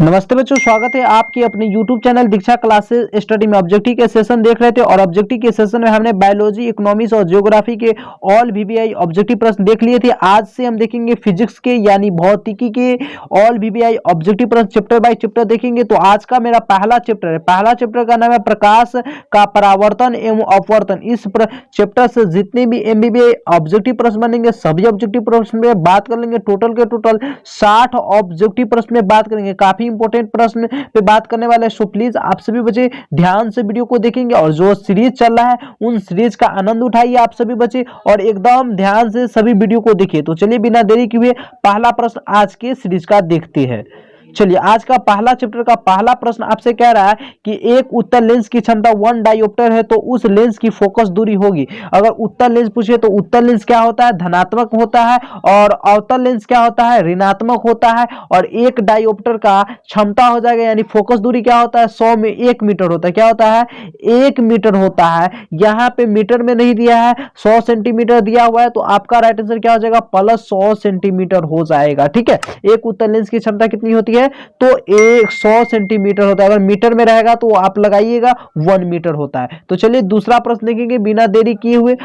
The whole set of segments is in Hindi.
नमस्ते बच्चों, स्वागत है आपके अपने YouTube चैनल दीक्षा क्लासेस स्टडी में। ऑब्जेक्टिव के सेशन देख रहे थे और ऑब्जेक्टिव के सेशन में हमने बायोलॉजी, इकोनॉमिक्स और ज्योग्राफी के ऑल VBI ऑब्जेक्टिव प्रश्न देख लिए थे। आज से हम देखेंगे फिजिक्स के यानी भौतिकी के ऑल VBI ऑब्जेक्टिव प्रश्न चैप्टर बाय चैप्टर देखेंगे। तो आज का मेरा पहला चैप्टर है, पहला चैप्टर का नाम है प्रकाश का परावर्तन एवं अपवर्तन। इस चैप्टर से जितने भी MBBI ऑब्जेक्टिव प्रश्न बनेंगे सभी ऑब्जेक्टिव प्रश्न में बात कर लेंगे। टोटल के टोटल 60 ऑब्जेक्टिव प्रश्न में बात करेंगे, काफी इंपॉर्टेंट प्रश्न पे बात करने वाले हैं। सो प्लीज आप सभी बच्चे ध्यान से वीडियो को देखेंगे और जो सीरीज चल रहा है उन सीरीज का आनंद उठाइए आप सभी बच्चे, और एकदम ध्यान से सभी वीडियो को देखिए। तो चलिए बिना देरी किए पहला प्रश्न आज के सीरीज का देखते हैं। चलिए आज का पहला चैप्टर का पहला प्रश्न आपसे कह रहा है कि एक उत्तल लेंस की क्षमता 1 डायोप्टर है तो उस लेंस की फोकस दूरी होगी। अगर उत्तल लेंस पूछे तो उत्तल लेंस क्या होता है, धनात्मक होता है, और अवतल लेंस क्या होता है, ऋणात्मक होता है। और एक डायोप्टर का क्षमता हो जाएगा यानी फोकस दूरी क्या होता है, 100 में 1 मीटर होता है। क्या होता है, 1 मीटर होता है। यहाँ पे मीटर में नहीं दिया है, 100 सेंटीमीटर दिया हुआ है, तो आपका राइट आंसर क्या हो जाएगा, प्लस 100 सेंटीमीटर हो जाएगा। ठीक है, एक उत्तल लेंस की क्षमता कितनी होती है, तो 100 सेंटीमीटर होता है। अगर मीटर में रहेगा तो आप लगाइएगा 1 मीटर होता है। तो चलिए दूसरा प्रश्न देखेंगे बिना देरी किए हुए।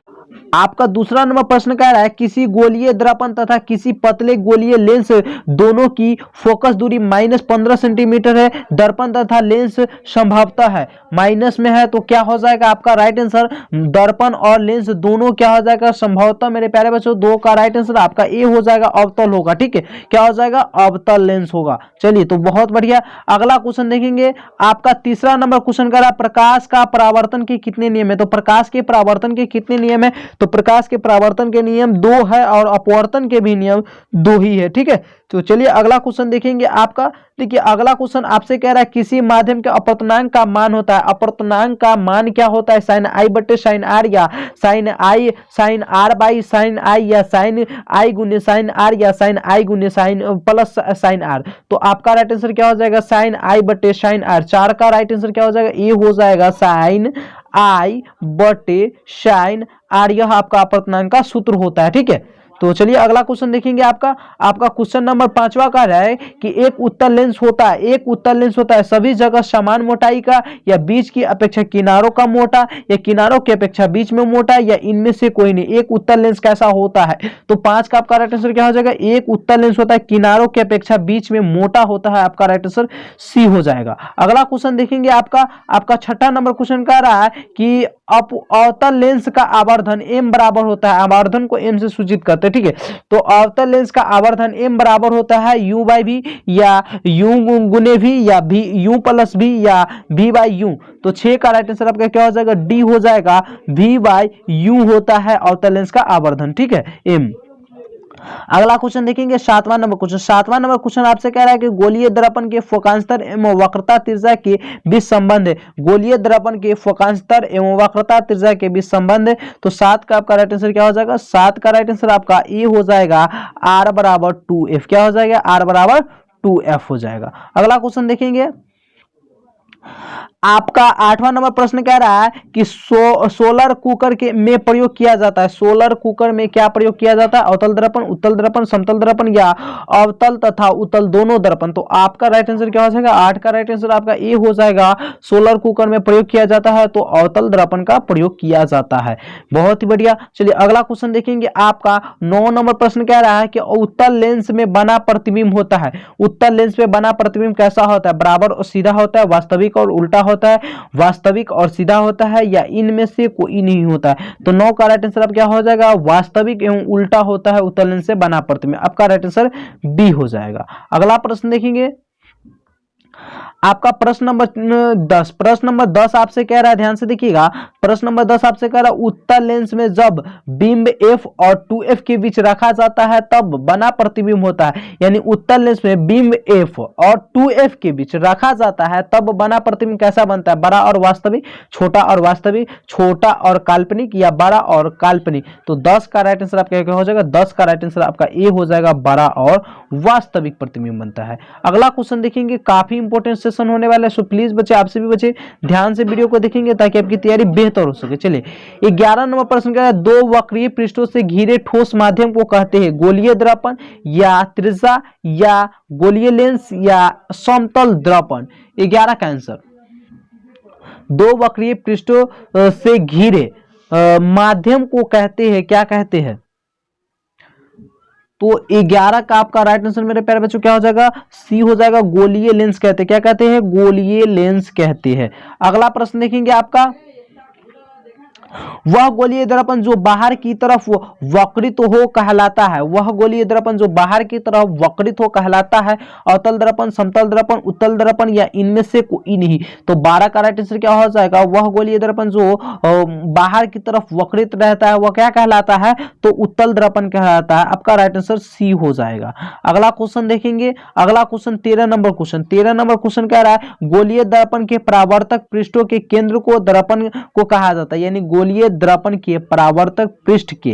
आपका दूसरा नंबर प्रश्न कह रहा है किसी गोलीय दर्पण तथा किसी पतले गोलीय लेंस दोनों की फोकस दूरी -15 सेंटीमीटर है। दर्पण तथा लेंस संभवतः है माइनस में है, तो क्या हो जाएगा आपका राइट आंसर, दर्पण और लेंस दोनों क्या हो जाएगा, संभवतः मेरे प्यारे बच्चों दो का राइट आंसर आपका ए हो जाएगा, अवतल होगा। ठीक है, क्या हो जाएगा, अवतल लेंस होगा। चलिए तो बहुत बढ़िया, अगला क्वेश्चन देखेंगे। आपका तीसरा नंबर क्वेश्चन कह रहा है प्रकाश का परावर्तन के कितने नियम है। तो प्रकाश के परावर्तन के कितने नियम है, तो प्रकाश के परावर्तन के नियम 2 है और अपवर्तन के भी नियम 2 ही है। ठीक है, तो चलिए अगला क्वेश्चन देखेंगे आपका। देखिए अगला क्वेश्चन आपसे कह रहा है किसी माध्यम के अपवर्तनांक का मान होता है। अपवर्तनांक का मान क्या होता है, साइन आई बटे साइन आर, या sine i sine r by sine i, या साइन आई गुने साइन आर, या साइन आई गुने साइन प्लस साइन आर। तो आपका राइट आंसर क्या हो जाएगा, साइन आई बटे साइन आर। 4 का राइट आंसर क्या हो जाएगा, ये हो जाएगा साइन आई बटे साइन आर। यह आपका अपवर्तनांक का सूत्र होता है। ठीक है, तो चलिए अगला क्वेश्चन देखेंगे। आपका क्वेश्चन नंबर 5वां कह रहा है कि एक उत्तल लेंस होता है, एक उत्तल लेंस होता है सभी जगह समान मोटाई का, या बीच की अपेक्षा किनारों का मोटा, या किनारों की अपेक्षा बीच में मोटा, या इनमें से कोई नहीं। एक उत्तल लेंस कैसा होता है, तो 5 का आपका राइट आंसर क्या हो जाएगा, एक उत्तल लेंस होता है किनारों की अपेक्षा बीच में मोटा होता है। आपका राइट आंसर सी हो जाएगा। अगला क्वेश्चन देखेंगे। आपका छठा नंबर क्वेश्चन कह रहा है कि अवतल लेंस का आवर्धन m बराबर होता है, आवर्धन को m से सूचित करते हैं। ठीक है, तो अवतल लेंस का आवर्धन m बराबर होता है u बाई v, या u गुने v, या v u प्लस v, या v बाई u। तो 6 का राइट आंसर आपका क्या हो जाएगा, d हो जाएगा, v बाई u होता है अवतल लेंस का आवर्धन। ठीक है, m। अगला क्वेश्चन देखेंगे, 7वां नंबर क्वेश्चन। 7वां नंबर क्वेश्चन आपसे कह रहा है कि गोलीय दर्पण के फोकांतर एवं वक्रता त्रिज्या के बीच संबंध है। गोलीय दर्पण के फोकांतर एवं वक्रता त्रिज्या के बीच संबंध है। तो 7 का आपका राइट आंसर क्या हो जाएगा, 7 का राइट आंसर आपका ए हो जाएगा, r बराबर 2f। क्या हो जाएगा, r बराबर 2f हो जाएगा। अगला क्वेश्चन देखेंगे। आपका 8वां नंबर प्रश्न कह रहा है कि सोलर कुकर के में प्रयोग किया जाता है। सोलर कुकर में क्या प्रयोग किया जाता है, अवतल दर्पण, उत्तल दर्पण, समतल दर्पण, या अवतल तथा उत्तल दोनों दर्पण। तो आपका राइट आंसर क्या हो जाएगा, 8 का राइट आंसर आपका ए हो जाएगा, सोलर कुकर में प्रयोग किया जाता है तो अवतल दर्पण का प्रयोग किया जाता है। बहुत ही बढ़िया। चलिए अगला क्वेश्चन देखेंगे। आपका 9 नंबर प्रश्न कह रहा है कि उत्तल लेंस में बना प्रतिबिंब होता है। उत्तल लेंस में बना प्रतिबिंब कैसा होता है, बराबर और सीधा होता है, वास्तविक और उल्टा होता है, वास्तविक और सीधा होता है, या इनमें से कोई नहीं होता है। तो 9 का राइट आंसर अब क्या हो जाएगा, वास्तविक एवं उल्टा होता है उत्तल लेंस से बना प्रतिबिंब। आपका राइट आंसर बी हो जाएगा। अगला प्रश्न देखेंगे। आपका प्रश्न नंबर 10। प्रश्न नंबर 10 आपसे कह रहा है, ध्यान से देखिएगा। प्रश्न नंबर 10 आपसे कह रहा है उत्तल लेंस में जब बिंब f और 2f के बीच रखा जाता है तब बना प्रतिबिंब होता है। यानी उत्तल लेंस में बिंब f और 2f के बीच रखा जाता है तब बना प्रतिबिंब कैसा बनता है, बड़ा और वास्तविक, छोटा और वास्तविक, छोटा और काल्पनिक, या बड़ा और काल्पनिक। तो 10 का राइट आंसर आपका क्या हो जाएगा, 10 का राइट आंसर आपका ए हो जाएगा, बड़ा और वास्तविक प्रतिबिंब बनता है। अगला क्वेश्चन देखेंगे, काफी इंपॉर्टेंट क्वेश्चन होने वाला है, सो प्लीज बच्चे आपसे भी बच्चे ध्यान से वीडियो को देखेंगे ताकि आपकी तैयारी बेहतर हो सके। चलिए 11 नंबर प्रश्न क्या है, दो वक्रीय पृष्ठों से घिरे ठोस माध्यम को कहते हैं गोलीय दर्पण या त्रिज्या या गोलीय लेंस या समतल दर्पण। 11 का आंसर, दो वक्रीय पृष्ठों से घिरे माध्यम को कहते हैं, क्या कहते हैं? तो 11 का आपका राइट आंसर मेरे प्यारे बच्चों क्या हो जाएगा? सी हो जाएगा, गोलीय लेंस कहते हैं। क्या कहते हैं? गोलीय लेंस कहते हैं। अगला प्रश्न देखेंगे आपका, वह गोलीय दर्पण जो बाहर की तरफ वक्रित हो कहलाता है। वह गोलीय दर्पण जो बाहर की तरफ वक्रित हो कहलाता है। अवतल दर्पण, समतल दर्पण, उत्तल दर्पण या इनमें से कोई नहीं। तो 12 का राइट आंसर क्या हो जाएगा? वह गोलीय दर्पण जो बाहर की तरफ वक्रित रहता है वह क्या कहलाता है? तो उत्तल दर्पण कहलाता है। आपका राइट आंसर सी हो जाएगा। अगला क्वेश्चन देखेंगे, अगला question 13 number question. 13 number question कह रहा है गोलीय दर्पण के परावर्तक पृष्ठों के केंद्र को दर्पण को कहा जाता है। यानी गोलीय दर्पण के परावर्तक पृष्ठ के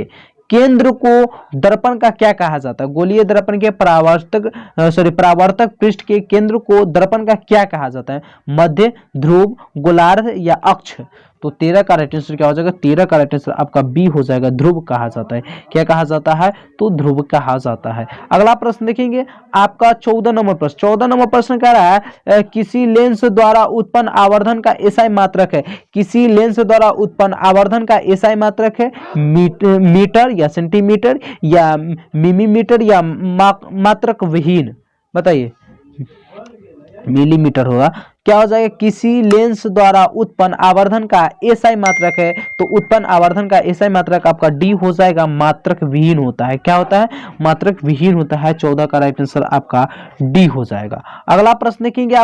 केंद्र को दर्पण का क्या कहा जाता है? गोलीय दर्पण के परावर्तक पृष्ठ के केंद्र को दर्पण का क्या कहा जाता है? मध्य, ध्रुव, गोलार्ध या अक्ष। तो 13 का राइट आंसर क्या हो जाएगा? 13 का राइट आंसर आपका बी हो जाएगा, ध्रुव कहा जाता है। क्या कहा जाता है? तो ध्रुव कहा जाता है। अगला प्रश्न देखेंगे आपका 14 नंबर प्रश्न। 14 नंबर प्रश्न कह रहा है किसी लेंस द्वारा उत्पन्न आवर्धन का एसआई मात्रक है। किसी लेंस द्वारा उत्पन्न आवर्धन का एसआई मात्रक है मीटर या सेंटीमीटर या मिलीमीटर या मात्रक विहीन। बताइए, मिलीमीटर होगा। क्या हो जाएगा? किसी लेंस द्वारा उत्पन्न आवर्धन का एसआई मात्रक है, तो उत्पन्न आवर्धन का एसआई मात्रक आपका डी हो जाएगा, मात्रक विहीन होता है। क्या होता है? मात्रक विहीन होता है। 14 का राइट आंसर आपका डी हो जाएगा। अगला प्रश्न देखेंगे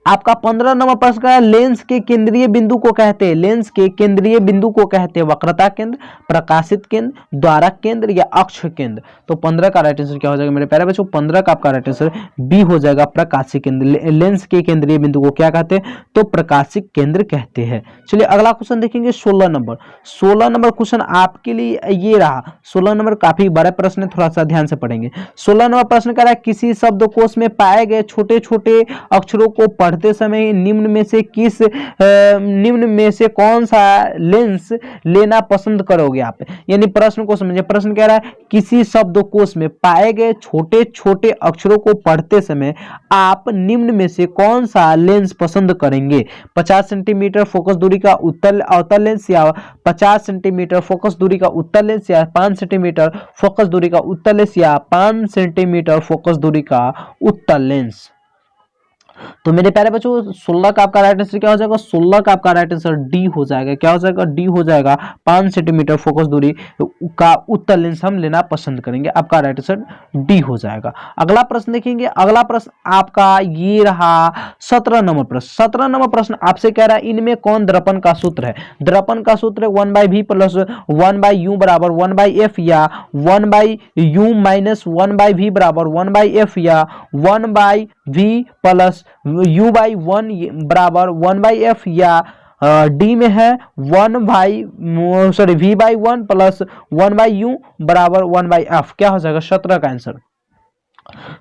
आपका 15 नंबर प्रश्न का लेंस के केंद्रीय बिंदु को कहते हैं। लेंस के केंद्रीय बिंदु को कहते हैं वक्रता केंद्र, प्रकाशित केंद्र, द्वारक केंद्र या अक्ष केंद्र। तो 15 का राइट आंसर क्या हो जाएगा मेरे प्यारे बच्चों? 15 का आपका राइट आंसर बी हो जाएगा, प्रकाशित केंद्र। लेंस के केंद्रीय बिंदु को क्या कहते हैं? तो प्रकाशित केंद्र कहते हैं। चलिए अगला क्वेश्चन देखेंगे 16 नंबर। 16 नंबर क्वेश्चन आपके लिए ये रहा। 16 नंबर काफी बड़ा प्रश्न है, थोड़ा सा ध्यान से पढ़ेंगे। 16 नंबर प्रश्न कह रहा है किसी शब्दकोश में पाए गए छोटे छोटे अक्षरों को पढ़ते समय निम्न में से कौन सा लेंस लेना पसंद करोगे आप? यानी प्रश्न को समझिए। प्रश्न कह रहा है किसी शब्दकोश में पाए गए छोटे छोटे अक्षरों को पढ़ते समय आप निम्न में से कौन सा लेंस पसंद करेंगे? 50 सेंटीमीटर फोकस दूरी का अवतल लेंस या 50 सेंटीमीटर फोकस दूरी का उत्तल लेंस या 5 सेंटीमीटर फोकस दूरी का उत्तल लेंस या 5 सेंटीमीटर फोकस दूरी का उत्तल लेंस। तो मेरे प्यारे बच्चों 16 का आपका राइट आंसर क्या हो जाएगा? 16 का आपका राइट आंसर डी हो जाएगा। क्या हो जाएगा? डी हो जाएगा। 5 सेंटीमीटर फोकस दूरी का उत्तल लेंस हम लेना पसंद करेंगे। आपका राइट आंसर डी हो जाएगा। अगला प्रश्न देखेंगे। अगला प्रश्न आपका ये रहा 17 नंबर प्रश्न। 17 नंबर प्रश्न आपसे कह रहा है इनमें कौन दर्पण का सूत्र है? दर्पण का सूत्र 1/v प्लस 1/u बराबर 1/f या 1/u माइनस 1/v बराबर 1/f या 1/v प्लस u/1 बराबर 1/f या डी में है v/1 प्लस 1/u बराबर 1/f। क्या हो जाएगा 17 का आंसर?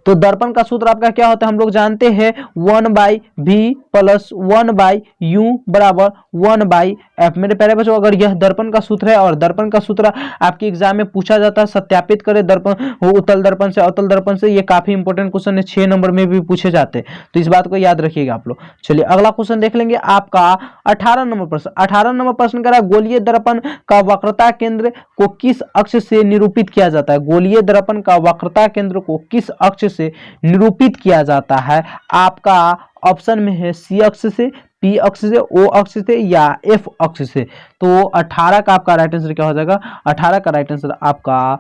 तो दर्पण का सूत्र आपका क्या होता है? हम लोग जानते हैं 1/v प्लस 1/u बराबर 1/f। मेरे प्यारे बच्चों अगर यह दर्पण का सूत्र है और दर्पण का सूत्र आपके एग्जाम में पूछा जाता है, सत्यापित करें दर्पण उत्तल दर्पण से अवतल दर्पण से, ये काफी इंपॉर्टेंट क्वेश्चन है, 6 नंबर में भी पूछे जाते हैं, तो इस बात को याद रखिएगा आप लोग। चलिए अगला क्वेश्चन देख लेंगे आपका 18 नंबर प्रश्न। 18 नंबर प्रश्न कह रहा है गोलीय दर्पण का वक्रता केंद्र को किस अक्ष से निरूपित किया जाता है? गोलीय दर्पण का वक्रता केंद्र को किस अक्ष से निरूपित किया जाता है? आपका ऑप्शन में है सी अक्ष से, पी अक्ष से, ओ अक्ष से या एफ अक्ष से। तो 18 का आपका राइट आंसर क्या हो जाएगा? 18 का राइट आंसर आपका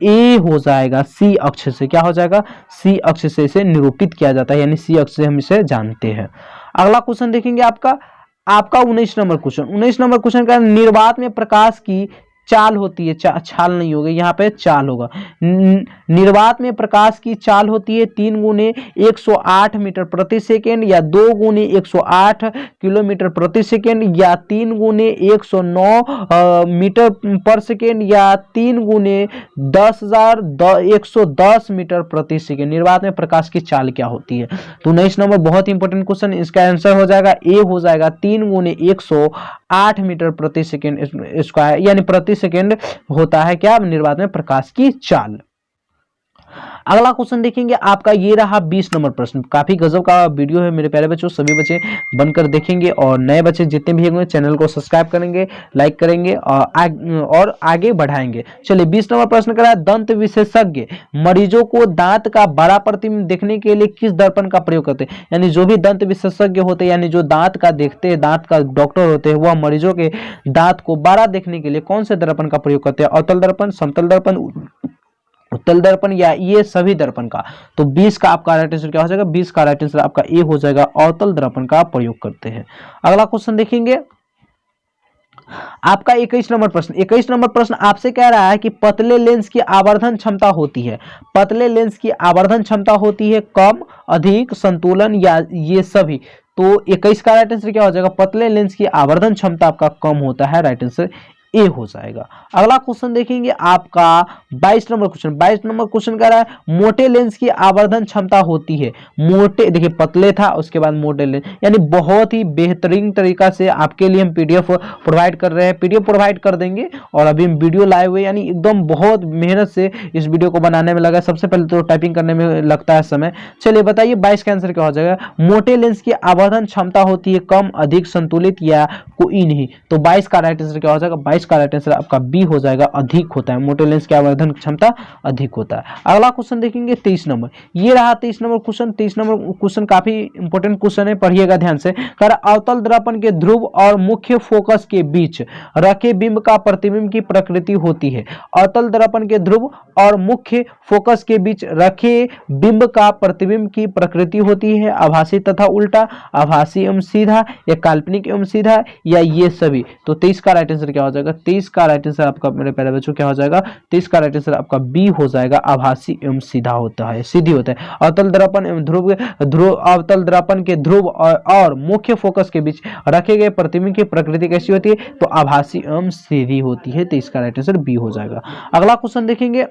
ए हो जाएगा, सी अक्ष से। क्या हो जाएगा? सी अक्ष से इसे निरूपित किया जाता है, यानी सी अक्ष से हम इसे जानते हैं। अगला क्वेश्चन देखेंगे आपका 19 नंबर क्वेश्चन। 19 नंबर क्वेश्चन का निर्वात में प्रकाश की चाल होती है, छाल नहीं होगी, यहाँ पे चाल होगा। निर्वात में प्रकाश की चाल होती है 3 गुने 108 मीटर प्रति सेकेंड, या 2 गुने 108 किलोमीटर प्रति सेकेंड, या 3 गुने 109 मीटर पर सेकेंड, या 3 गुने 10,110 मीटर प्रति सेकेंड। निर्वात में प्रकाश की चाल क्या होती है? तो 19 नंबर बहुत इंपॉर्टेंट क्वेश्चन, इसका आंसर हो जाएगा ए, हो जाएगा 3 गुने 108 मीटर प्रति सेकेंड स्क्वायर, यानी प्रति सेकेंड होता है क्या? निर्वात में प्रकाश की चाल। अगला क्वेश्चन देखेंगे आपका, ये रहा 20 नंबर प्रश्न। काफी गजब का वीडियो है मेरे प्यारे बच्चों, सभी बच्चे बनकर देखेंगे और नए बच्चे जितने भी होंगे चैनल को सब्सक्राइब करेंगे, लाइक करेंगे और आगे बढ़ाएंगे। चलिए 20 नंबर प्रश्न करा, दंत विशेषज्ञ मरीजों को दांत का बड़ा प्रतिबिंब देखने के लिए किस दर्पण का प्रयोग करते हैं? यानी जो भी दंत विशेषज्ञ होते हैं, यानी जो दांत का देखते हैं, दांत का डॉक्टर होते हैं, वह मरीजों के दांत को बड़ा देखने के लिए कौन से दर्पण का प्रयोग करते हैं? अवतल दर्पण, समतल दर्पण, उत्तल दर्पण, या ये सभी दर्पण का? तो 20 का आपका राइट आंसर क्या हो जाएगा? 20 का राइट आंसर आपका ए हो जाएगा, अवतल दर्पण का प्रयोग करते हैं। अगला क्वेश्चन देखेंगे आपका 21 नंबर प्रश्न। 21 नंबर प्रश्न आपसे कह रहा है कि पतले लेंस की आवर्धन क्षमता होती है, पतले लेंस की आवर्धन क्षमता होती है कम, अधिक, संतुलन, या ये सभी? तो 21 का राइट आंसर क्या हो जाएगा? पतले लेंस की आवर्धन क्षमता आपका कम होता है, राइट आंसर ए हो जाएगा। अगला क्वेश्चन देखेंगे आपका 22 नंबर क्वेश्चन। 22 नंबर क्वेश्चन कह रहा है मोटे लेंस की आवर्धन क्षमता होती है, मोटे, देखिए पतले था उसके बाद मोटे लेंस, यानी बहुत ही बेहतरीन तरीका से आपके लिए हम पीडीएफ प्रोवाइड कर रहे हैं, पीडीएफ प्रोवाइड कर देंगे। और अभी हम वीडियो लाए हुए, यानी एकदम बहुत मेहनत से इस वीडियो को बनाने में लगा, सबसे पहले तो टाइपिंग करने में लगता है समय। चलिए बताइए 22 का आंसर क्या हो जाएगा? मोटे लेंस की आवर्धन क्षमता होती है कम, अधिक, संतुलित, या कोई नहीं? तो 22 का राइट आंसर क्या हो जाएगा? 22 का राइट आंसर आपका बी हो जाएगा, अधिक होता है, मोटे लेंस की आवर्धन क्षमता अधिक होता है। अगला क्वेश्चन देखेंगे 23 नंबर। ये रहा 23 नंबर क्वेश्चन। 23 नंबर क्वेश्चन काफी इंपॉर्टेंट क्वेश्चन है, पढ़िएगा ध्यान से। कर अवतल दर्पण के ध्रुव और मुख्य फोकस के बीच रखे बिंब का प्रतिबिंब की प्रकृति होती है। अवतल दर्पण के ध्रुव और मुख्य फोकस के बीच रखे बिंब का प्रतिबिंब की प्रकृति होती है आभासी तथा उल्टा, आभासी एवं सीधा, या काल्पनिक एवं सीधा, या ये सभी? तो 23 का राइट आंसर क्या हो जाएगा? 23 का राइट आंसर आपका मेरे प्यारे बच्चों क्या हो जाएगा? 23 का राइट आंसर आपका बी हो जाएगा, आभासी एवं सीधा होता है, सीधी होता है। अवतल दर्पण एवं ध्रुव अवतल दर्पण के ध्रुव और मुख्य फोकस के बीच रखे गए प्रतिबिंब की प्रकृति कैसी होती है? तो आभासी एवं सीधी होती है। 23 का राइट आंसर बी हो जाएगा। अगला क्वेश्चन देखेंगे,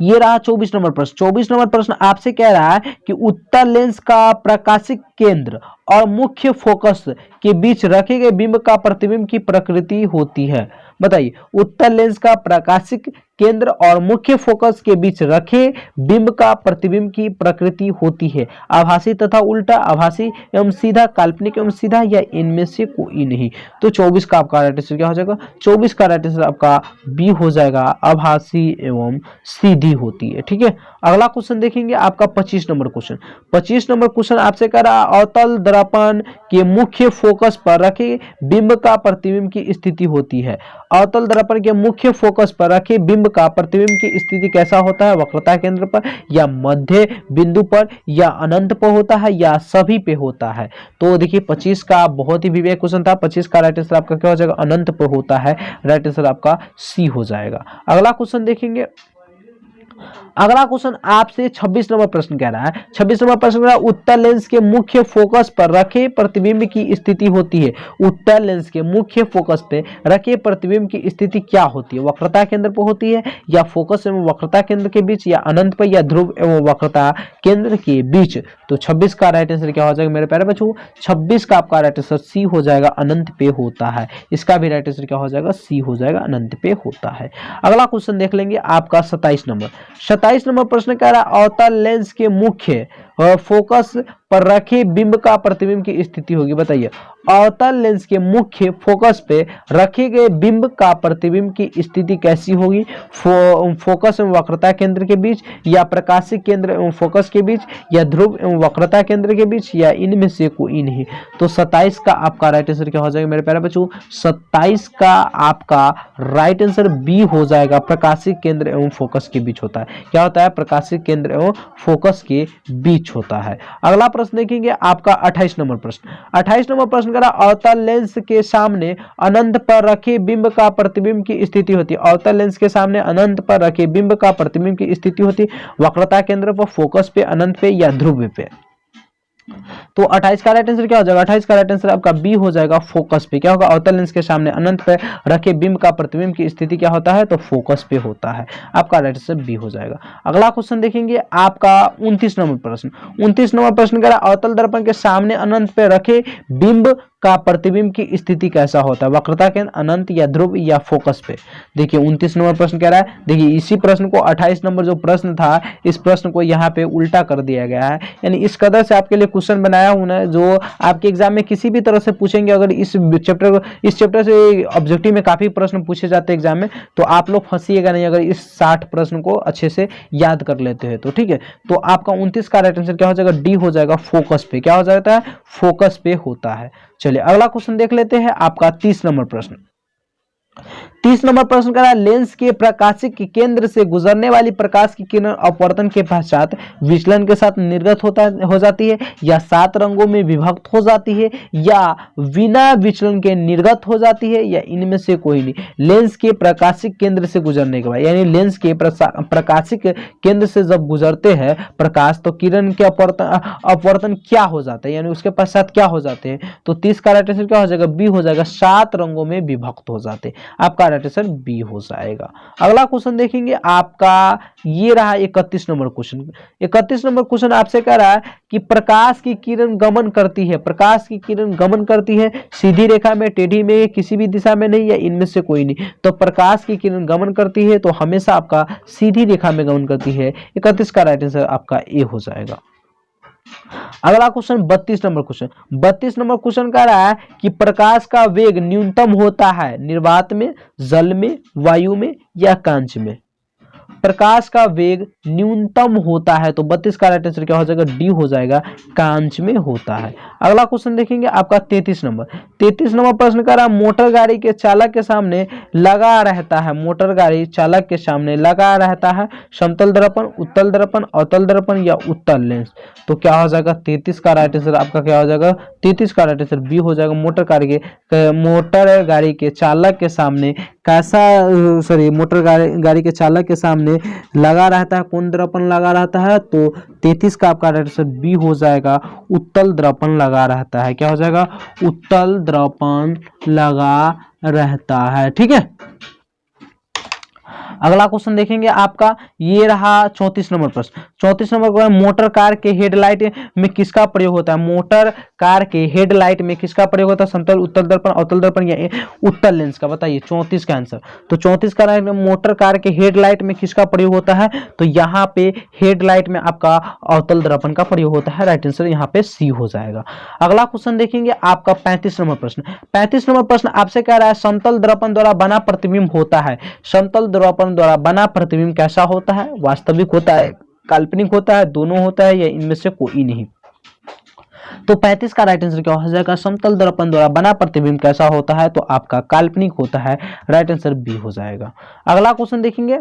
ये रहा 24 नंबर प्रश्न। 24 नंबर प्रश्न आपसे कह रहा है कि उत्तल लेंस का प्रकाशिक केंद्र और मुख्य फोकस के बीच रखे गए बिंब का प्रतिबिंब की प्रकृति होती है। बताइए, उत्तल लेंस का प्रकाशिक केंद्र और मुख्य फोकस के बीच रखे बिंब का प्रतिबिंब की प्रकृति होती है आभासी तथा उल्टा, आभासी एवं सीधा, काल्पनिक एवं सीधा, या इनमें से कोई नहीं? तो 24 का आपका राइट आंसर क्या हो जाएगा? 24 का राइट आंसर आपका बी हो जाएगा, आभासी एवं सीधी होती है। ठीक है, अगला क्वेश्चन देखेंगे आपका 25 नंबर क्वेश्चन। 25 नंबर क्वेश्चन आपसे कह रहा है अवतल दर्पण के मुख्य फोकस पर रखे बिंब का प्रतिबिंब की स्थिति होती है। अवतल दर्पण के मुख्य फोकस पर रखे बिंब का प्रतिबिंब की स्थिति कैसा होता है? वक्रता केंद्र पर, या मध्य बिंदु पर, या अनंत पर होता है, या सभी पे होता है? तो देखिए 25 का बहुत ही विवेक क्वेश्चन था। 25 का राइट आंसर आपका क्या हो जाएगा? अनंत पर होता है, राइट आंसर आपका सी हो जाएगा। अगला क्वेश्चन देखेंगे, अगला क्वेश्चन आपसे 26 नंबर प्रश्न कह रहा है। 26 नंबर प्रश्न कह रहा है उत्तल लेंस के मुख्य फोकस पर रखे प्रतिबिंब की स्थिति होती है। उत्तल लेंस के मुख्य फोकस पे रखे प्रतिबिंब की स्थिति क्या होती है? वक्रता केंद्र पर होती है, या फोकस एवं वक्रता केंद्र के बीच, या अनंत पर, या ध्रुव एवं वक्रता केंद्र के बीच? तो 26 का राइट आंसर क्या हो जाएगा मेरे प्यारे बच्चों? 26 का आपका राइट आंसर सी हो जाएगा, अनंत पे होता है। इसका भी राइट आंसर क्या हो जाएगा? सी हो जाएगा, अनंत पे होता है। अगला क्वेश्चन देख लेंगे आपका 27 नंबर। 27 नंबर प्रश्न कह रहा है अवतल लेंस के मुख्य फोकस पर रखे बिंब का प्रतिबिंब की स्थिति होगी। बताइए, अवतल लेंस के मुख्य फोकस पे रखे गए बिंब का प्रतिबिंब की स्थिति कैसी होगी? फोकस एवं वक्रता केंद्र के बीच, या प्रकाशिक केंद्र एवं फोकस के बीच, या ध्रुव एवं वक्रता केंद्र के बीच, या इनमें से कोई नहीं? तो 27 का आपका राइट आंसर क्या हो जाएगा मेरे प्यारे बच्चों? 27 का आपका राइट आंसर बी हो जाएगा, प्रकाशिक केंद्र एवं फोकस के बीच होता है। क्या होता है? प्रकाशिक केंद्र एवं फोकस के बीच पिच होता है। अगला प्रश्न देखेंगे आपका 28 नंबर प्रश्न। 28 नंबर प्रश्न करा अवतल लेंस के सामने अनंत पर रखे बिंब का प्रतिबिंब की स्थिति होती है। अवतल लेंस के सामने अनंत पर रखे बिंब का प्रतिबिंब की स्थिति होती है वक्रता केंद्र पर, फोकस पे, अनंत पे या ध्रुव पे। तो 28 का राइट आंसर क्या हो जाएगा? 28 का राइट आंसर आपका बी हो जाएगा, फोकस पे। क्या होगा? अवतल लेंस के सामने अनंत पे रखे बिंब का प्रतिबिंब की स्थिति क्या होता है? तो फोकस पे होता है। आपका राइट आंसर बी हो जाएगा। अगला क्वेश्चन देखेंगे आपका 29 नंबर प्रश्न। 29 नंबर प्रश्न कह रहा है अवतल दर्पण के सामने अनंत पे रखे बिंब का प्रतिबिंब की स्थिति कैसा होता है? वक्रता केंद्र, अनंत या ध्रुव या फोकस पे। देखिए 29 नंबर प्रश्न कह रहा है, देखिए इसी प्रश्न को 28 नंबर जो प्रश्न था इस प्रश्न को यहाँ पे उल्टा कर दिया गया है। यानी इस कदर से आपके लिए क्वेश्चन बनाया हूं ना जो आपके एग्जाम में किसी भी तरह से पूछेंगे। अगर इस चैप्टर से ऑब्जेक्टिव में काफी प्रश्न पूछे जाते हैं एग्जाम में, तो आप लोग फंसिएगा नहीं अगर इस 60 प्रश्न को अच्छे से याद कर लेते हैं तो। ठीक है, तो आपका 29 का राइट आंसर क्या हो जाएगा? डी हो जाएगा, फोकस पे। क्या हो जाता है? फोकस पे होता है। चलिए अगला क्वेश्चन देख लेते हैं आपका 30 नंबर प्रश्न। 30 नंबर प्रश्न कह रहा है लेंस के प्रकाशिक केंद्र से गुजरने वाली प्रकाश की किरण अपवर्तन के पश्चात विचलन के साथ निर्गत हो जाती है या 7 रंगों में विभक्त हो जाती है या बिना विचलन के निर्गत हो जाती है या इनमें से कोई नहीं। लेंस के प्रकाशिक केंद्र से गुजरने के बाद, यानी लेंस के प्रकाशिक केंद्र से जब गुजरते हैं प्रकाश तो किरण के अपवर्तन क्या हो जाता है, यानी उसके पश्चात क्या हो जाते हैं? तो 30 का राइट आंसर क्या हो जाएगा? बी हो जाएगा, 7 रंगों में विभक्त हो जाते हैं। आपका राइट आंसर बी हो जाएगा। अगला क्वेश्चन देखेंगे आपका ये रहा 31 नंबर क्वेश्चन। 31 नंबर क्वेश्चन आपसे कह रहा है कि प्रकाश की किरण गमन करती है, प्रकाश की किरण गमन करती है सीधी रेखा में, टेढ़ी में, किसी भी दिशा में नहीं या इनमें से कोई नहीं। तो प्रकाश की किरण गमन करती है तो हमेशा आपका सीधी रेखा में गमन करती है। 31 का राइट आंसर आपका ए हो जाएगा। अगला question 32 number question. 32 number question कह रहा है कि प्रकाश का वेग न्यूनतम होता है निर्वात में, जल में, वायु में या कांच में। प्रकाश का वेग न्यूनतम होता है तो 32 का राइट आंसर क्या हो जाएगा? डी हो जाएगा, कांच में होता है। अगला क्वेश्चन देखेंगे आपका 33 नंबर। 33 नंबर प्रश्न कर रहा है मोटर गाड़ी के चालक के सामने लगा रहता है, मोटर गाड़ी चालक के सामने लगा रहता है समतल दर्पण, उत्तल दर्पण, अवतल दर्पण या उत्तल लेंस। तो क्या हो जाएगा? 33 का राइट आंसर आपका क्या हो जाएगा? 33 का राइट आंसर बी हो जाएगा। मोटर गाड़ी के चालक के सामने कैसा, सॉरी, मोटर गाड़ी के चालक के सामने लगा रहता है, कौन दर्पण लगा रहता है? तो 33 का आपका राइट आंसर बी हो जाएगा, उत्तल दर्पण लगा रहता है। क्या हो जाएगा? उत्तल दर्पण लगा रहता है। ठीक है, अगला क्वेश्चन देखेंगे आपका ये रहा 34 नंबर प्रश्न। 34 नंबर का मोटर कार के हेडलाइट में किसका प्रयोग होता है? मोटर कार के हेडलाइट में किसका प्रयोग होता है? समतल, उत्तल दर्पण, अवतल दर्पण या उत्तल लेंस का? बताइए 34 का आंसर। तो 34 का राइट, मोटर कार के हेडलाइट में किसका प्रयोग होता है? तो यहाँ पे हेडलाइट में आपका अवतल दर्पण का प्रयोग होता है। राइट आंसर यहाँ पे सी हो जाएगा। अगला क्वेश्चन देखेंगे आपका 35 नंबर प्रश्न। 35 नंबर प्रश्न आपसे कह रहा है समतल दर्पण द्वारा बना प्रतिबिंब होता है, समतल दर्पण द्वारा बना प्रतिबिंब कैसा होता है? वास्तविक होता है, काल्पनिक होता है, दोनों होता है या इनमें से कोई नहीं। तो 35 का राइट आंसर क्या हो जाएगा? समतल दर्पण द्वारा बना प्रतिबिंब कैसा होता है? तो आपका काल्पनिक होता है। राइट आंसर बी हो जाएगा। अगला क्वेश्चन देखेंगे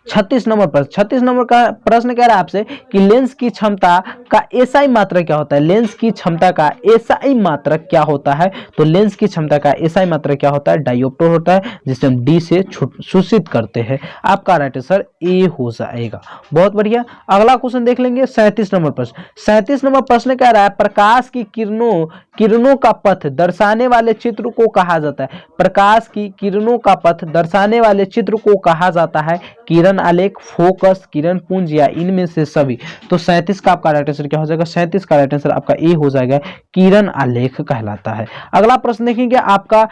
36 नंबर प्रश्न। 36 नंबर का प्रश्न कह रहा है आपसे कि लेंस की क्षमता का एसआई मात्रक क्या होता है? लेंस की क्षमता का एसआई मात्रक क्या होता है? तो लेंस की क्षमता का एसआई मात्रक क्या होता है? डायोप्टर होता है, जिसे हम डी से सूचित करते हैं। आपका राइट आंसर ए हो जाएगा। बहुत बढ़िया। अगला क्वेश्चन देख लेंगे 37 नंबर प्रश्न। 37 नंबर प्रश्न कह रहा है प्रकाश की किरणों का पथ दर्शाने वाले चित्र को कहा जाता है। प्रकाश की किरणों का पथ दर्शाने वाले चित्र को कहा जाता है किरण आलेख, फोकस, किरण पुंज या इनमें से सभी। तो 37 का आपका राइट आंसर क्या हो जाएगा? 37 का राइट आंसर आपका ए हो जाएगा, किरण आलेख कहलाता है। अगला प्रश्न देखेंगे आपका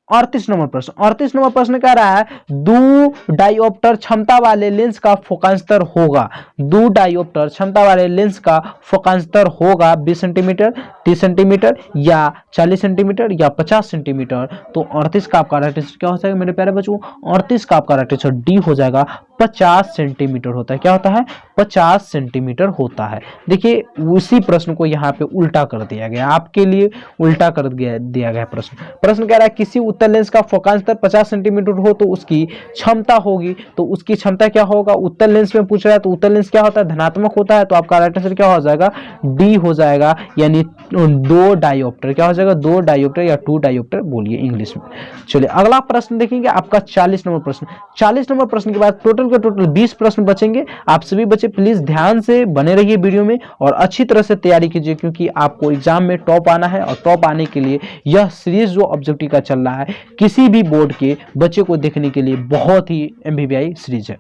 38 नंबर प्रश्न। 38 नंबर प्रश्न कह रहा है दो डायोप्टर क्षमता वाले लेंस का फोकांतर होगा, दो डायोप्टर क्षमता वाले लेंस का फोकांतर होगा 20 सेंटीमीटर, 30 सेंटीमीटर या 40 सेंटीमीटर या 50 सेंटीमीटर। तो 38 का आपका राइट आंसर क्या हो जाएगा मेरे प्यारे बच्चों? 38 का आपका राइट आंसर डी हो जाएगा, 50 सेंटीमीटर होता है। क्या होता है? 50 सेंटीमीटर होता है। देखिए उसी प्रश्न को यहाँ पे उल्टा कर दिया गया, आपके लिए उल्टा कर दिया गया प्रश्न कह रहा है किसी उत्तल लेंस का फोकांतर 50 सेंटीमीटर हो तो उसकी क्षमता होगी, तो उसकी क्षमता क्या होगा, उत्तल लेंस में पूछ रहा है तो उत्तल लेंस क्या होता है, धनात्मक होता है, तो आपका राइट आंसर क्या हो जाएगा, डी हो जाएगा, यानी 2 डायोप्टर, क्या हो जाएगा, 2 डायोप्टर या 2 डायोप्टर बोलिए इंग्लिश में। चलिए अगला प्रश्न देखेंगे आपका 40 नंबर प्रश्न। 40 नंबर प्रश्न के बाद टोटल के टोटल 20 प्रश्न बचेंगे। आप सभी बच्चे प्लीज ध्यान से बने रहिए वीडियो में और अच्छी तरह से तैयारी कीजिए, क्योंकि आपको एग्जाम में टॉप आना है और टॉप आने के लिए यह सीरीज जो ऑब्जेक्टिव का चल रहा है किसी भी बोर्ड के बच्चे को देखने के लिए बहुत ही एमबीबीआई सीरीज है।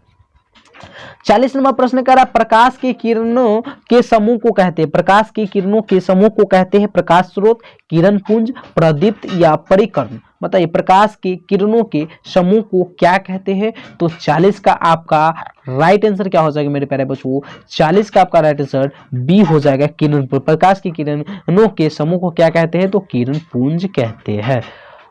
40 नंबर प्रश्न कह रहा है प्रकाश के किरणों के समूह को कहते हैं, प्रकाश के किरणों के समूह को कहते हैं प्रकाश स्रोत, किरण पुंज, प्रदीप्त या परिकर्ण। बताइए प्रकाश के किरणों के समूह को क्या कहते हैं। तो 40 का आपका राइट आंसर क्या हो जाएगा मेरे प्यारे बच्चों, 40 का आपका राइट आंसर बी हो जाएगा, किरण। प्रकाश की किरणों के समूह को क्या कहते हैं, तो किरण पुंज कहते हैं।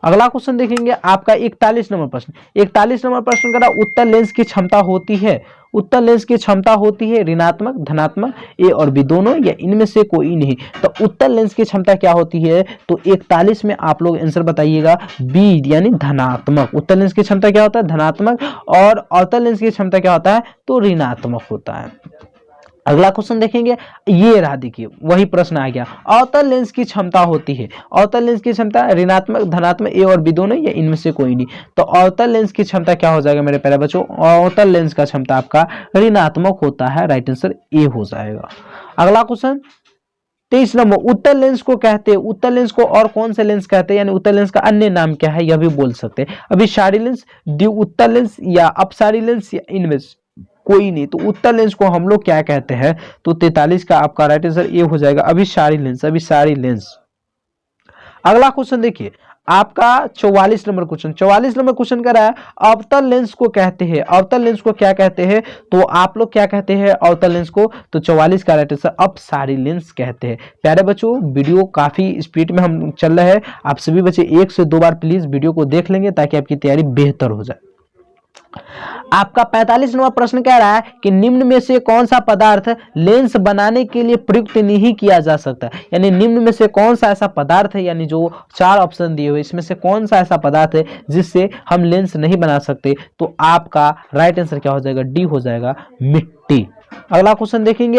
अगला क्वेश्चन देखेंगे आपका 41 नंबर प्रश्न। 41 नंबर प्रश्न का उत्तल लेंस की क्षमता होती है, उत्तल लेंस की क्षमता होती है ऋणात्मक, धनात्मक, ए और बी दोनों या इनमें से कोई नहीं। तो उत्तल लेंस की क्षमता क्या होती है, तो 41 में आप लोग आंसर बताइएगा बी यानी धनात्मक। उत्तल लेंस की क्षमता क्या होता है, धनात्मक, और अवतल लेंस की क्षमता क्या होता है, तो ऋणात्मक होता है। अगला क्वेश्चन देखेंगे, ये रहा, देखिए वही प्रश्न आ गया, अवतल लेंस की क्षमता होती है, अवतल लेंस की क्षमता ऋणात्मक, धनात्मक, ए और बी दोनों या इनमें से कोई नहीं। तो अवतल लेंस की क्षमता क्या हो जाएगा मेरे प्यारे बच्चों, अवतल लेंस का क्षमता आपका ऋणात्मक होता है, राइट आंसर ए हो जाएगा। अगला क्वेश्चन 23 नंबर, उत्तल लेंस को कहते हैं, उत्तल लेंस को और कौन से लेंस कहते हैं, यानी उत्तल लेंस का अन्य नाम क्या है, यह भी बोल सकते हैं। अभिसारी लेंस, द्विउत्तल लेंस या अपसारी लेंस या इनमें कोई नहीं। तो उत्तल लेंस को हम लोग क्या कहते हैं, तो 43 का आपका राइट आंसर ये हो जाएगा, अभिसारी लेंस, अभिसारी लेंस। अगला क्वेश्चन देखिए आपका 44 नंबर क्वेश्चन। 44 नंबर क्वेश्चन कह रहा है अवतल लेंस को कहते हैं, अवतल लेंस को क्या कहते हैं, तो आप लोग क्या कहते हैं अवतल लेंस को, तो 44 का राइट आंसर अपसारी लेंस कहते हैं। प्यारे बच्चों वीडियो काफी स्पीड में हम चल रहे हैं, आप सभी बच्चे 1 से 2 बार प्लीज वीडियो को देख लेंगे ताकि आपकी तैयारी बेहतर हो जाए। आपका 45 नंबर प्रश्न कह रहा है कि निम्न में से कौन सा पदार्थ लेंस बनाने के लिए प्रयुक्त नहीं किया जा सकता, यानी निम्न में से कौन सा ऐसा पदार्थ है, यानी जो 4 ऑप्शन दिए हुए इसमें से कौन सा ऐसा पदार्थ है जिससे हम लेंस नहीं बना सकते। तो आपका राइट आंसर क्या हो जाएगा, डी हो जाएगा, मिट्टी। अगला क्वेश्चन देखेंगे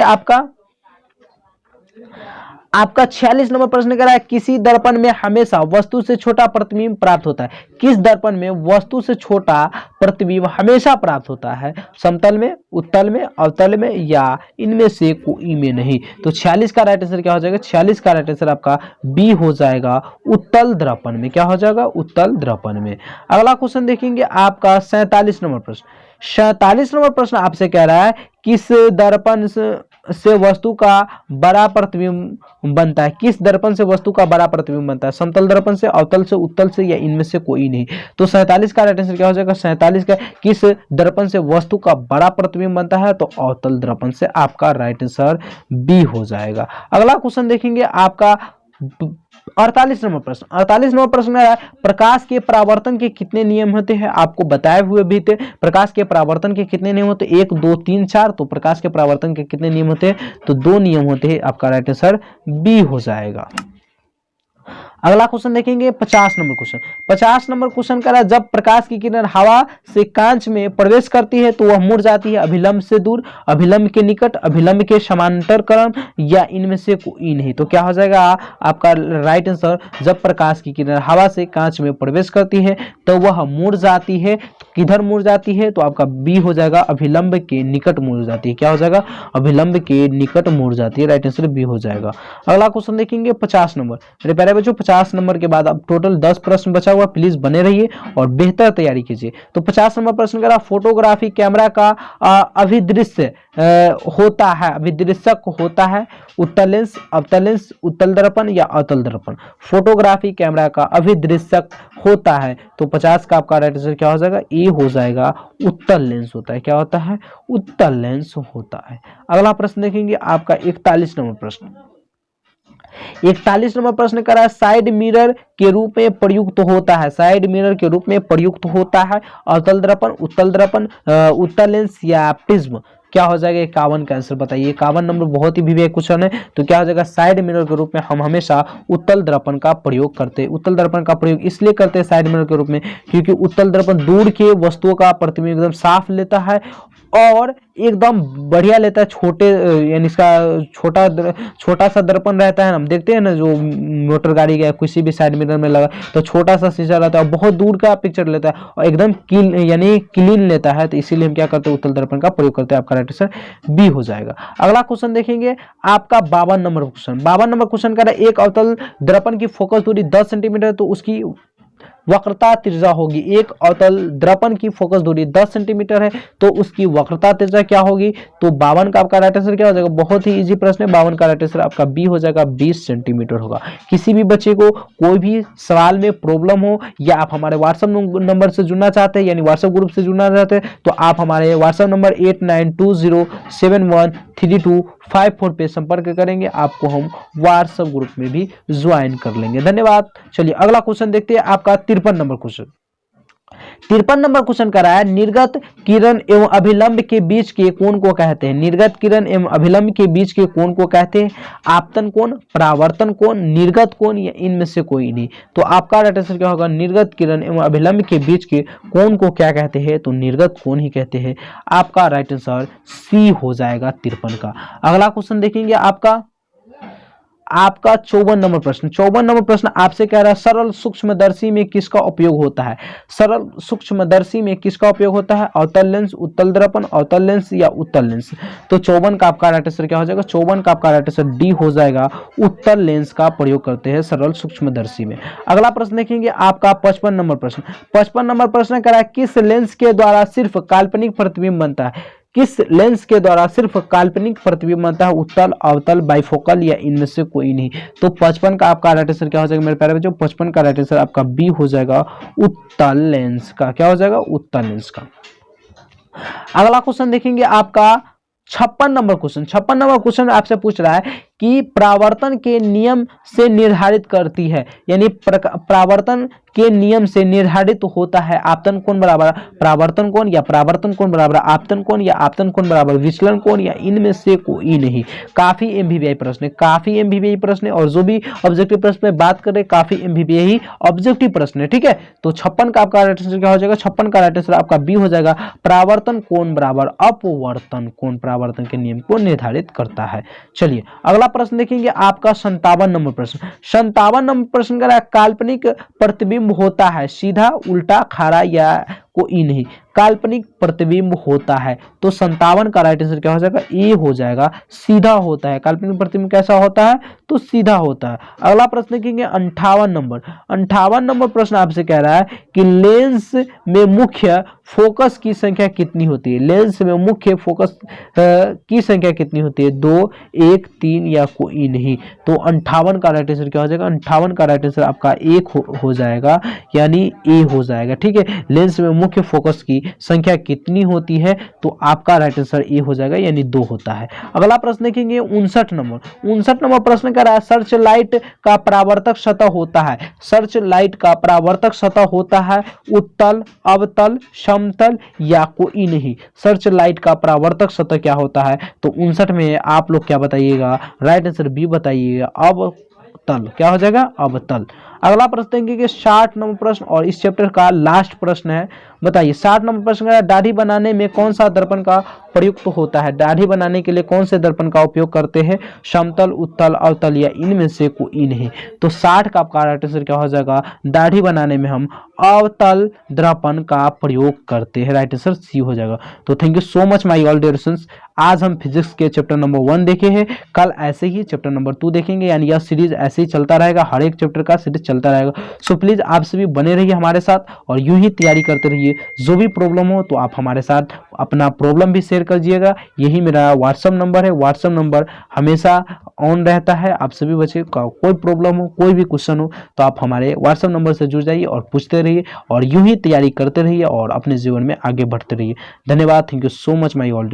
आपका 46 नंबर प्रश्न कर रहा है किसी दर्पण में हमेशा वस्तु से छोटा प्रतिबिंब प्राप्त होता है, किस दर्पण में वस्तु से छोटा प्रतिबिंब हमेशा प्राप्त होता है, समतल में, उत्तल में, अवतल में या इनमें से कोई में नहीं। तो 46 का राइट आंसर क्या हो जाएगा, 46 का राइट आंसर आपका बी हो जाएगा, उत्तल दर्पण में। क्या हो जाएगा, उत्तल दर्पण में। अगला क्वेश्चन देखेंगे आपका 47 नंबर प्रश्न। 47 नंबर प्रश्न आपसे कह रहा है किस दर्पण से वस्तु का बड़ा प्रतिबिंब बनता है, किस दर्पण से वस्तु का बड़ा प्रतिबिंब बनता है, समतल दर्पण से, अवतल से, उत्तल से या इनमें से कोई नहीं। तो 47 का राइट आंसर क्या हो जाएगा, 47 का किस दर्पण से वस्तु का बड़ा प्रतिबिंब बनता है, तो अवतल दर्पण से आपका राइट आंसर बी हो जाएगा। अगला क्वेश्चन देखेंगे आपका 48 नंबर प्रश्न। 48 नंबर प्रश्न है प्रकाश के परावर्तन के कितने नियम होते हैं, आपको बताए हुए भी थे प्रकाश के परावर्तन के कितने नियम होते हैं, 1 2 3 4। तो प्रकाश के परावर्तन के कितने नियम होते हैं, तो 2 नियम होते हैं, आपका राइट आंसर बी हो जाएगा। अगला क्वेश्चन देखेंगे 50 नंबर क्वेश्चन। 50 नंबर क्वेश्चन कह रहा है जब प्रकाश की किरण हवा से कांच में प्रवेश करती है तो वह मुड़ जाती है अभिलंब से दूर, अभिलंब के निकट, अभिलंब के समांतर क्रम या इनमें से कोई नहीं। तो क्या हो जाएगा आपका राइट आंसर, जब प्रकाश की किरण हवा से कांच में प्रवेश करती है तो वह मुड़ जाती है, किधर मुड़ जाती है, तो आपका बी हो जाएगा, अभिलंब के निकट मुड़ जाती है। क्या हो जाएगा, अभिलंब के निकट मुड़ जाती है, राइट आंसर बी हो जाएगा। अगला क्वेश्चन देखेंगे 50 नंबर। मेरे प्यारे बच्चों 50 नंबर के बाद अब टोटल 10 प्रश्न बचा हुआ, प्लीज बने रहिए और बेहतर तैयारी कीजिए। तो 50 नंबर प्रश्न करा फोटोग्राफी कैमरा का अभिदृश्य होता है, अभिदृश्यक होता है उत्तल लेंस, अवतल लेंस, उत्तल दर्पण या अवतल दर्पण। फोटोग्राफी कैमरा का अभिदृश्यक होता है तो 50 का आपका राइट आंसर क्या हो जाएगा, ए हो जाएगा, उत्तल लेंस होता है। क्या होता है, उत्तल लेंस होता है। अगला प्रश्न देखेंगे आपका 41 नंबर प्रश्न। 41 नंबर प्रश्न कर रहा है साइड मिरर के रूप में प्रयुक्त होता है, साइड मिरर के रूप में प्रयुक्त होता है अवतल दर्पण, उत्तल दर्पण, उत्तल लेंस या प्रिज्म। क्या हो जाएगा 51 का आंसर बताइए। 51 नंबर बहुत ही वीवीआई क्वेश्चन है, तो क्या हो जाएगा साइड मिरर के रूप में हम हमेशा उत्तल दर्पण का प्रयोग करते हैं। उत्तल दर्पण का प्रयोग इसलिए करते हैं साइड मिरर के रूप में क्योंकि उत्तल दर्पण दूर के वस्तुओं का प्रतिबिंब एकदम साफ लेता है और एकदम बढ़िया लेता है। छोटे यानी इसका छोटा सा दर्पण रहता है, हम देखते हैं ना जो मोटर गाड़ी का किसी भी साइड मिरर में लगा तो छोटा सा शीशा रहता है, बहुत दूर का पिक्चर लेता है और एकदम यानी क्लीन लेता है, तो इसीलिए हम क्या करते हैं उत्तल दर्पण का प्रयोग करते हैं। आपका राइट आंसर बी हो जाएगा। अगला क्वेश्चन देखेंगे आपका 52 नंबर क्वेश्चन। 52 नंबर क्वेश्चन का एक अवतल दर्पण की फोकस दूरी 10 सेंटीमीटर, तो उसकी वक्रता त्रिज्या होगी। एक अवतल दर्पण की फोकस दूरी 10 सेंटीमीटर है तो उसकी वक्रता त्रिज्या क्या होगी। तो 52 का आपका राइट आंसर क्या हो जाएगा, बहुत ही इजी प्रश्न है। 52 का राइट आंसर आपका बी हो जाएगा, 20 सेंटीमीटर होगा। किसी भी बच्चे को कोई भी सवाल में प्रॉब्लम हो या आप हमारे व्हाट्सएप नंबर से जुड़ना चाहते हैं यानी व्हाट्सएप ग्रुप से जुड़ना चाहते हैं तो आप हमारे व्हाट्सएप नंबर 8920713254 पे संपर्क करेंगे, आपको हम व्हाट्सएप ग्रुप में भी ज्वाइन कर लेंगे। धन्यवाद। चलिए अगला क्वेश्चन देखते हैं आपका 53 नंबर क्वेश्चन। 53 नंबर क्वेश्चन कर रहा है निर्गत किरण एवं अभिलंब के बीच के कोण को कहते हैं। निर्गत किरण एवं अभिलंब के बीच के कोण को कहते हैं आपतन कोण, परावर्तन कोण, निर्गत कोण या इनमें से कोई नहीं। तो आपका राइट आंसर क्या होगा, निर्गत किरण एवं अभिलंब के बीच के कोण को क्या कहते हैं, तो निर्गत कोण ही कहते हैं। आपका राइट आंसर सी हो जाएगा 53 का। अगला क्वेश्चन देखेंगे आपका 54 नंबर प्रश्न। 54 नंबर प्रश्न आपसे कह रहा है सरल सूक्ष्मदर्शी में किसका उपयोग होता है। सरल सूक्ष्मदर्शी में किसका उपयोग होता है, अवतल लेंस, उत्तल दर्पण, अवतल लेंस या उत्तल लेंस। तो 54 का आपका राइट आंसर क्या हो जाएगा, 54 का आपका राइट आंसर डी हो जाएगा, उत्तल लेंस का प्रयोग करते हैं सरल सूक्ष्मदर्शी में। अगला प्रश्न देखेंगे आपका 55 नंबर प्रश्न। 55 नंबर प्रश्न कह रहा है किस लेंस के द्वारा सिर्फ काल्पनिक प्रतिबिंब बनता है। किस लेंस के द्वारा सिर्फ काल्पनिक प्रतिबिंब बनता है, उत्तल, अवतल, बाइफोकल या इनमें से कोई नहीं। तो 55 का आपका राइट आंसर क्या हो जाएगा मेरे प्यारे बच्चों, 55 का राइट आंसर आपका बी हो जाएगा, उत्तल लेंस का। क्या हो जाएगा, उत्तल लेंस का। अगला क्वेश्चन देखेंगे आपका 56 नंबर क्वेश्चन। 56 नंबर क्वेश्चन आपसे पूछ रहा है कि परावर्तन के नियम से निर्धारित करती है, यानी परावर्तन के नियम से निर्धारित होता है आपतन कोण बराबर परावर्तन कोण या परावर्तन कोण बराबर आपतन कोण या आपतन कोण बराबर विचलन कोण या इनमें से कोई नहीं। काफी एमवीवीआई प्रश्न है, काफी एमवीवीआई प्रश्न है और जो भी ऑब्जेक्टिव प्रश्न में बात करें काफी एमवीवीआई ऑब्जेक्टिव प्रश्न है, ठीक है। तो 56 का आपका राइट आंसर क्या हो जाएगा, 56 का राइट आंसर आपका बी हो जाएगा, परावर्तन कोण बराबर अपवर्तन कोण परावर्तन के नियम को निर्धारित करता है। चलिए अगला प्रश्न देखेंगे आपका 57 नंबर प्रश्न। 57 नंबर प्रश्न का काल्पनिक प्रतिबिंब होता है सीधा, उल्टा, खड़ा या कोई नहीं। काल्पनिक प्रतिबिंब होता है तो 57 का राइट आंसर क्या हो जाएगा, ए हो जाएगा, सीधा होता है। काल्पनिक प्रतिबिंब कैसा होता है, तो सीधा होता है। अगला प्रश्न देखेंगे 58 नंबर। 58 नंबर प्रश्न आपसे कह रहा है कि लेंस में मुख्य फोकस की संख्या कितनी होती है। लेंस में मुख्य फोकस की संख्या कितनी होती है, 2, 1, 3 या कोई नहीं। तो 58 का राइट आंसर क्या हो जाएगा, 58 का राइट आंसर आपका 1 हो जाएगा, यानी ए हो जाएगा, ठीक है। लेंस में मुख्य फोकस की संख्या कितनी होती है, तो आपका राइट आंसर ए हो जाएगा, यानी 2 होता है। अगला प्रश्न देखेंगे 59 नंबर। 59 नंबर प्रश्न कह रहा है सर्च लाइट का परावर्तक सतह होता है। सर्च लाइट का परावर्तक सतह होता है उत्तल, अवतल, समतल या कोई नहीं। सर्च लाइट का परावर्तक सतह क्या होता है, तो 59 में आप लोग क्या बताइएगा, राइट आंसर बी बताइएगा, अवतल। क्या हो जाएगा, अवतल। अगला प्रश्न देखेंगे कि 60 नंबर प्रश्न और इस चैप्टर का लास्ट प्रश्न है। बताइए 60 नंबर प्रश्न का दाढ़ी बनाने में कौन सा दर्पण का प्रयुक्त होता है। दाढ़ी बनाने के लिए कौन से दर्पण का उपयोग करते हैं, समतल, उत्तल, अवतल या इनमें से कोई नहीं। तो 60 का आपका राइट आंसर क्या हो जाएगा, दाढ़ी बनाने में हम अवतल दर्पण का प्रयोग करते हैं। राइट आंसर सी हो जाएगा। तो thank you so much my all dear students. आज हम फिजिक्स के चैप्टर नंबर 1 देखे हैं, कल ऐसे ही चैप्टर नंबर 2 देखेंगे, यानी यह सीरीज ऐसे ही चलता रहेगा, हर एक चैप्टर का सीरीज चलता रहेगा। सो प्लीज आप सभी बने रहिए हमारे साथ और यूं ही तैयारी करते रहिए। जो भी प्रॉब्लम हो तो आप हमारे साथ अपना प्रॉब्लम भी शेयर करिएगा। यही मेरा व्हाट्सएप नंबर है, व्हाट्सएप नंबर हमेशा ऑन रहता है। आप सभी बच्चे का कोई प्रॉब्लम हो, कोई भी क्वेश्चन हो तो आप हमारे व्हाट्सएप नंबर से जुड़ जाइए और पूछते रहिए और यूं ही तैयारी करते रहिए और अपने जीवन में आगे बढ़ते रहिए। धन्यवाद। Thank you so much my all.